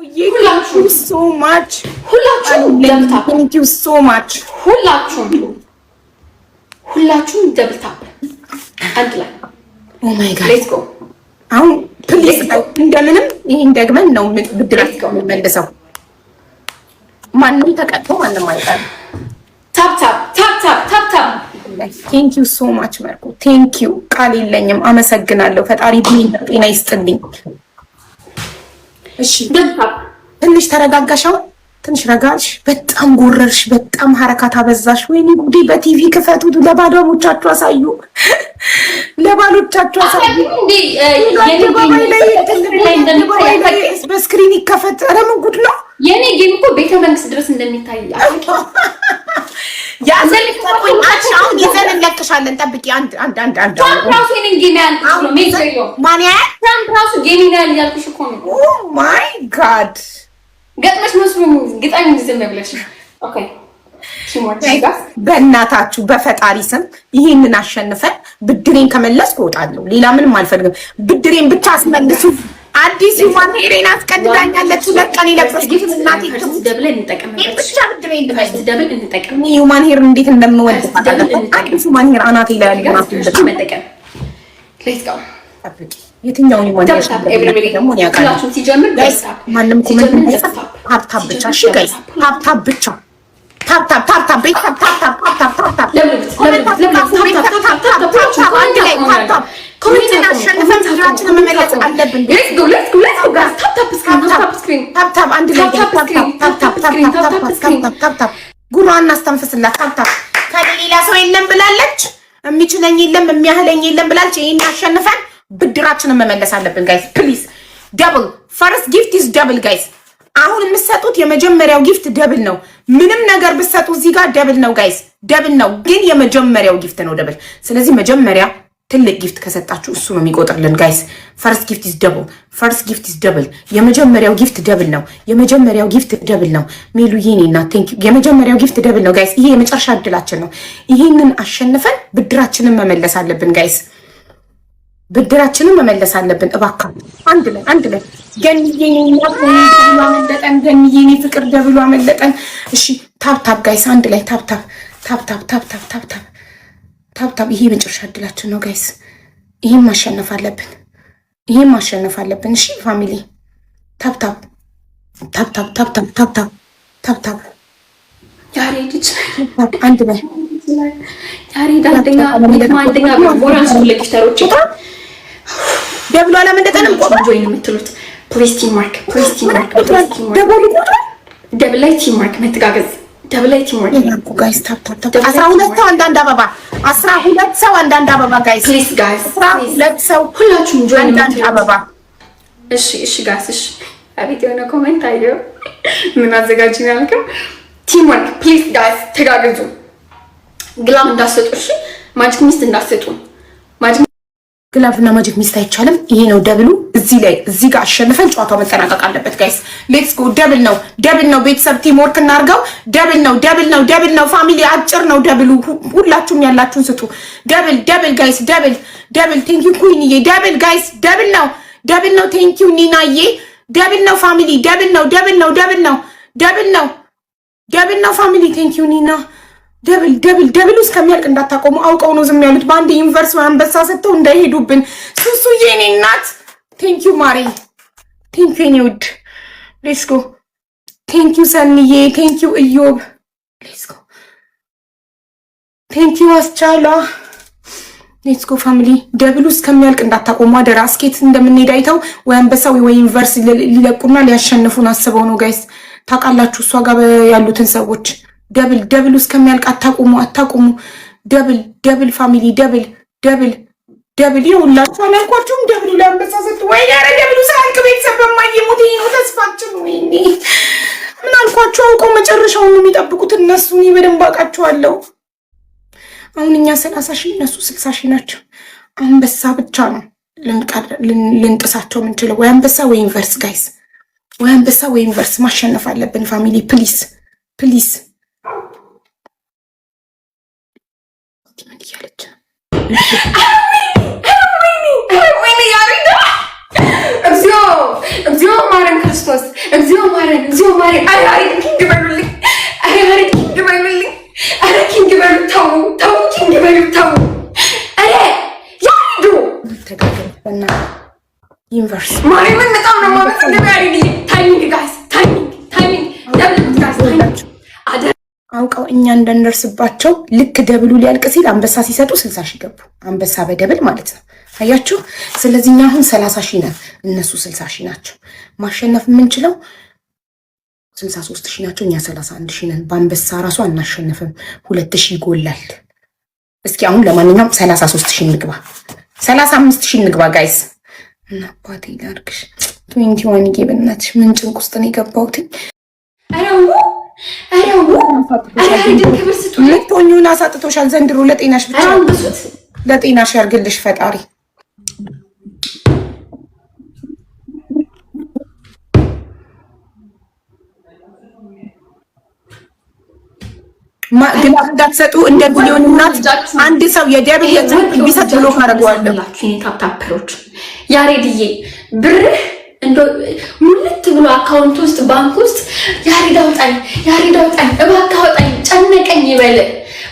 ሁላችሁም so much ሁላችሁም thank you so much ሁላችሁም ደብል ታፕ አንድ ላይ oh my god let's go አሁን ፕሊዝ እንደምንም ይሄን ደግመን ነው ብድራት መልሰው ማንንም ተቀጥቶ ማንንም አይቀርም ታፕ ታፕ ታፕ ታፕ ታፕ ታፕ thank you so much መርኩ thank you ቃል የለኝም አመሰግናለሁ ፈጣሪ ጤና ይስጥልኝ እሺ ትንሽ ተረጋጋሻው ትንሽ ረጋሽ በጣም ጎረርሽ በጣም ሐረካት አበዛሽ ወይኔ ጉዴ በቲቪ ክፈቱት ለባሎቻችሁ አሳዩ እንዴ በስክሪን ይከፈት ኧረ ምን ጉድ ነው የኔ ጌም እኮ ቤተ መንግስት ድረስ እንደሚታይ አሁን ይዘን እንለቅሻለን ጠብቂ አንድ ራሱ የኔን ጌም ያልኩሽ ነው ሜሴጆ ማን ያ ራሱ ጌም ያልኩሽ እኮ ነው ኦ ማይ ጋድ ገጥመሽ መስሉ ግጣኝ ዝም ብለሽ ኦኬ በእናታችሁ በፈጣሪ ስም ይሄንን አሸንፈን ብድሬን ከመለስኩ እወጣለሁ ሌላ ምንም አልፈልግም ብድሬን ብቻ አስመልሱ አዲስ ማን ሄሬን አስቀድዳኛለች ለቀን ይለበስኩት እናቴ ደብለን እንጠቀምበት ብቻ ብድሬን ደብል እንጠቀም ማን ሄር እንዴት እንደምወድ አዲስ ማን ሄር አናቴ ላይ ያለና መጠቀም ሌትስ ጎ አጥቂ የትኛውን ይሞላል ደግሞ ያቃላችሁ ሲጀምር ማንንም ኮሜንት ታፕ ብቻ እሺ ጋይስ ታፕ ብቻ ታፕ ኮሜንት አሸንፈን ስራችንን መመለስ አለብን ሌትስ ጎ ታፕ አንድ ላይ ታፕ ጉሯን እናስተንፍስላት ታፕ ከሌላ ሰው የለም ብላለች የሚችለኝ የለም የሚያህለኝ የለም ብላለች ይሄን አሸንፈን ብድራችንን መመለስ አለብን ጋይስ ፕሊዝ ደብል ፈርስት ጊፍት ኢዝ ደብል ጋይስ አሁን የምትሰጡት የመጀመሪያው ጊፍት ደብል ነው ምንም ነገር ብትሰጡ እዚህ ጋር ደብል ነው ጋይስ ደብል ነው ግን የመጀመሪያው ጊፍት ነው ደብል ስለዚህ መጀመሪያ ትልቅ ጊፍት ከሰጣችሁ እሱ ነው የሚቆጥርልን ጋይስ ፈርስት ጊፍት ኢዝ ደብል የመጀመሪያው ጊፍት ደብል ነው ሜሉዬኔና ቴንክ ዩ የመጀመሪያው ጊፍት ደብል ነው ጋይስ ይሄ የመጨረሻ እድላችን ነው ይሄንን አሸንፈን ብድራችንን መመለስ አለብን ጋይስ ብድራችንን መመለስ አለብን እባካችሁ አንድ ላይ ገንዬኔና አመለጠን ገንዬኔ ፍቅር ደብሎ አመለጠን እሺ ታፕ ጋይስ አንድ ላይ ታፕ ይሄ መጨረሻ እድላችን ነው ጋይስ ይሄን ማሸነፍ አለብን እሺ ፋሚሊ ታፕ ያሬድ አንድ ላይ ያሬድ አንደኛ ቦራንስ ለጊፍተሮች ደብሎ አላመለጠንም ጆይን የምትሉት ፕሊዝ ቲም ማርክ ደብል ላይ ቲም ማርክ መተጋገዝ ደብል ላይ ቲም ማርክ ጋይስ ታፕ 12 ሰው አንዳንድ አበባ 12 ሰው አንዳንድ አበባ ጋይስ ፕሊዝ ጋይስ 12 ሰው ሁላችሁም ጆይን አንዳንድ አበባ እሺ ጋይስ እሺ አቤት የሆነ ኮሜንት አየሁ ምን አዘጋጅኝ ያልከው ቲም ማርክ ፕሊዝ ጋይስ ተጋገዙ ግላብ እንዳሰጡ እሺ ማጂክ ሚስት እንዳሰጡ ማጂክ ግላብና ማጂክ ሚስት አይቻልም ይሄ ነው ደብሉ እዚህ ጋር አሸንፈን ጨዋታው መጠናቀቅ አለበት ጋይስ ሌትስ ጎ ደብል ነው ቤተሰብ ቲም ወርክ እናርገው ደብል ነው ፋሚሊ አጭር ነው ደብሉ ሁላችሁም ያላችሁን ስጡ ደብል ጋይስ ደብል ቴንክ ዩ ኩይንዬ ደብል ጋይስ ደብል ነው ቴንክ ዩ ኒናዬ ደብል ነው ፋሚሊ ደብል ነው ፋሚሊ ቴንክ ዩ ኒና ደብል እስከሚያልቅ እንዳታቆሙ አውቀው ነው ዝም ያሉት በአንድ ዩኒቨርስ አንበሳ ሰጥተው እንዳይሄዱብን ሱሱዬ የኔ እናት ቴንክ ዩ ማሪ ቴንክ ዩ ኒውድ ሌትስ ጎ ቴንክ ዩ ሰንዬ ቴንክ ዩ እዮብ ሌትስ ጎ ቴንክ ዩ አስቻላ ሌትስ ጎ ፋሚሊ ደብሉ እስከሚያልቅ እንዳታቆሙ አደራ እስኬት እንደምንሄድ አይተው ወይ አንበሳ ወይ ዩኒቨርስ ሊለቁና ሊያሸንፉን አስበው ነው ጋይስ ታውቃላችሁ እሷ ጋር ያሉትን ሰዎች ደብል እስከሚያልቅ አታቁሙ ደብል ፋሚሊ ደብል ይሁላችሁ አላልኳችሁም ደብሉ ለአንበሳ ሰጥ ወይ ያረ ደብሉ ሳልክ ቤተሰብ በማይሞት ይሄ ነው ተስፋችን ወይኔ ምን አልኳችሁ አውቀው መጨረሻውን ነው የሚጠብቁት እነሱ እኔ በደንብ አውቃቸዋለሁ አሁን እኛ 30,000 እነሱ 60,000 ናቸው አንበሳ ብቻ ነው ልንጥሳቸው ምንችለው ወይ አንበሳ ወይ ዩኒቨርስ ጋይስ ወይ አንበሳ ወይ ዩኒቨርስ ማሸነፍ አለብን ፋሚሊ ፕሊዝ ምን እያለች ወይኔ ያሬድ እግዚኦ ማረን ክርስቶስ እግዚኦ እግዚኦ ማረን። አይ ኪንግ በሉልኝ። አይ ኪንግ በሉልኝ። አረ ኪንግ በሉ። ተው ኪንግ በሉ ተው። አረ ያንዱ ተጋገርና ዩኒቨርስ ማርያምን በጣም ነው ማለት ነው። ታይሚንግ ጋይስ ታይሚንግ ደብል ጋይስ አውቀው እኛ እንደነርስባቸው ልክ ደብሉ ሊያልቅ ሲል አንበሳ ሲሰጡ 60 ሺህ ገቡ። አንበሳ በደብል ማለት ነው። አያችሁ። ስለዚህ እኛ አሁን 30 ሺህ ነን፣ እነሱ 60 ሺህ ናቸው። ማሸነፍ የምንችለው 63 ሺህ ናቸው፣ እኛ 31 ሺህ ነን። በአንበሳ ራሱ አናሸንፍም። 2 ሺህ ይጎላል። እስኪ አሁን ለማንኛውም 33 ሺህ እንግባ፣ 35 ሺህ እንግባ ጋይስ። እና አባቴ ላርግሽ 21 ጌብናትሽ ምን ጭንቅ ውስጥ ነው የገባሁት? ልትሆኚውን አሳጥቶሻል ዘንድሮ። ለጤናሽ ብቻ ለጤናሽ ያርግልሽ ፈጣሪ። ግን እንዳትሰጡ እንደ ቢሊዮን እናት አንድ ሰው የደብል ቢሰጥ ብሎ ካረገዋለሁ። ታፕታፐሮች ያሬድዬ ብርህ ሙልት ብሎ አካውንት ውስጥ ባንክ ውስጥ ያሬድ አውጣኝ እባክህ አውጣኝ ጨነቀኝ ይበል።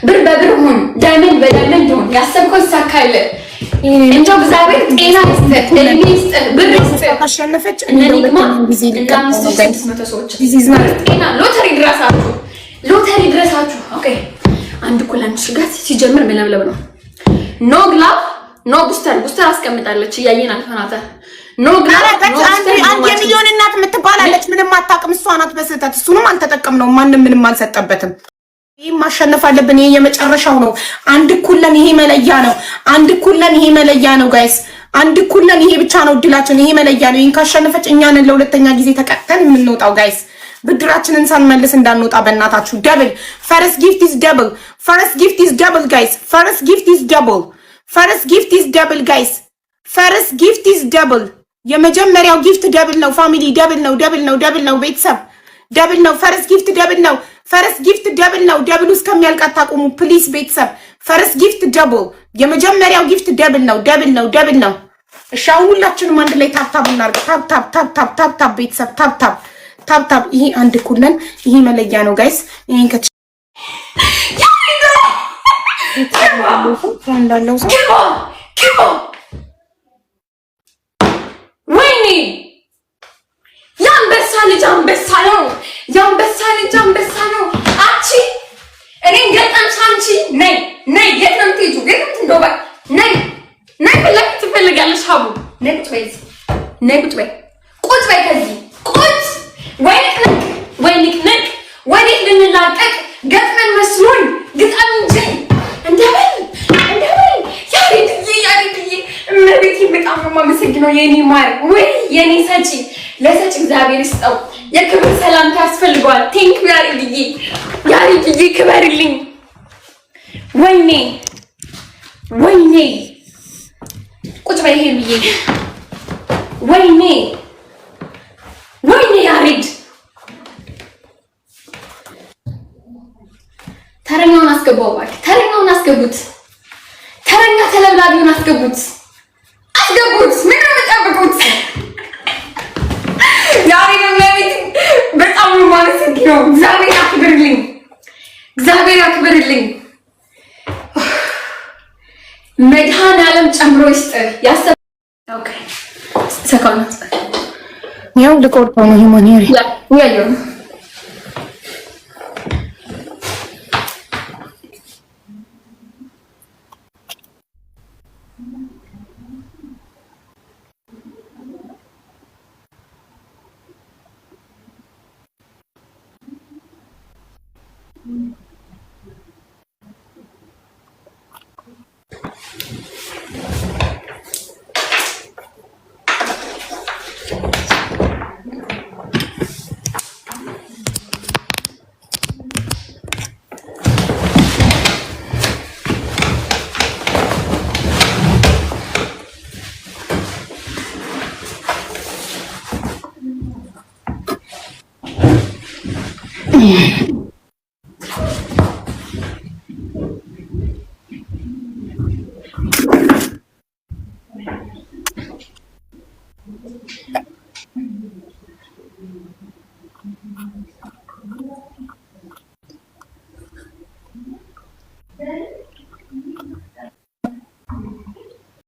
ብር በብር ሁን፣ ዳይመንድ በዳይመንድ ሁን፣ ያሰብከው ይሳካል። እንደው እግዚአብሔር ጤና ይስጥህ፣ እድሜ ይስጥህ፣ ብር ይስጥህ። አሸነፈች እነኒግማ ጤና ሎተሪ ድረሳችሁ። ኦኬ አንድ ኩላንች ጋር ሲጀምር መለብለብ ነው። ኖ ግላቭ ኖ ቡስተር አስቀምጣለች። እያየን አልፈናተ አንድ የሚሊዮን እናት የምትባላለች ምንም አታውቅም። እሷ ናት በስህተት እሱንም አልተጠቀምነውም። ማንም ምንም አልሰጠበትም። ይህ ማሸነፍ አለብን። ይሄ የመጨረሻው ነው። አንድ ኩለን ይሄ መለያ ነው ጋይስ። አንድ ኩለን ይሄ ብቻ ነው እድላችን። ይሄ መለያ ነው። ይሄን ካሸነፈች እኛንን ለሁለተኛ ጊዜ ተቀጥተን የምንወጣው ጋይስ። ብድራችንን ሳንመልስ እንዳንወጣ በእናታችሁ። ደብል ፈርስት ጊፍት ኢዝ ደብል ጋይስ። ፈርስት ጊፍት ኢዝ ደብል የመጀመሪያው ጊፍት ደብል ነው። ፋሚሊ ደብል ነው። ቤተሰብ ደብል ነው። ፈርስት ጊፍት ደብል ነው። ደብሉ እስከሚያልቅ አታቁሙ ፕሊስ ቤተሰብ። ፈርስት ጊፍት ደብል የመጀመሪያው ጊፍት ደብል ነው። እሺ አሁን ሁላችንም አንድ ላይ ታብታብ እናርግ። ታብታብ ቤተሰብ ታብታብ። ይሄ አንድ ኩለን ይሄ መለያ ነው ጋይስ። ይሄን ከች እንዳለው ሰው ወይኔ የአንበሳ ልጅ አንበሳ ነው። አንቺ እኔን ገጠምሽ። አንቺ ነይ የት ነው የምትሄጂው? የት ነው የምትሄጂው? ነይ ብለሽ ትፈልጋለሽ? ሀቡ ነይ ቁጭ በይ ከዚህ ቁጭ። ወይ ንቅንቅ ወዴት ልንላቀቅ ገጥመን መስሎኝ ግጠም እንጂ እንደበል ያሬድዬ እመቤቴ በጣም ነው የማመሰግነው። የኔ ማር ወይ የኔ ሰጪ ለሰጪ እግዚአብሔር ይስጠው። የክብር ሰላምታ ያስፈልገዋል። ቴንክ ያሬድዬ ክበርልኝ። ወይኔ ቁጭ በይ ሄምዬ። ወይኔ ያሬድ ተረኛውን አስገባው እባክህ። ተረኛውን አስገቡት። ተረኛ ተለብላቢውን አስገቡት። ምን ነው የምጠብቁት? ያሬድ ለቤት በጣም ነው የማመሰግነው። እግዚአብሔር ያክብርልኝ። መድኃኔዓለም ጨምሮ ይስጥ። ኦኬ ሰካውና ያው ልቆርጠው ነው ሂማኒሪ ያየው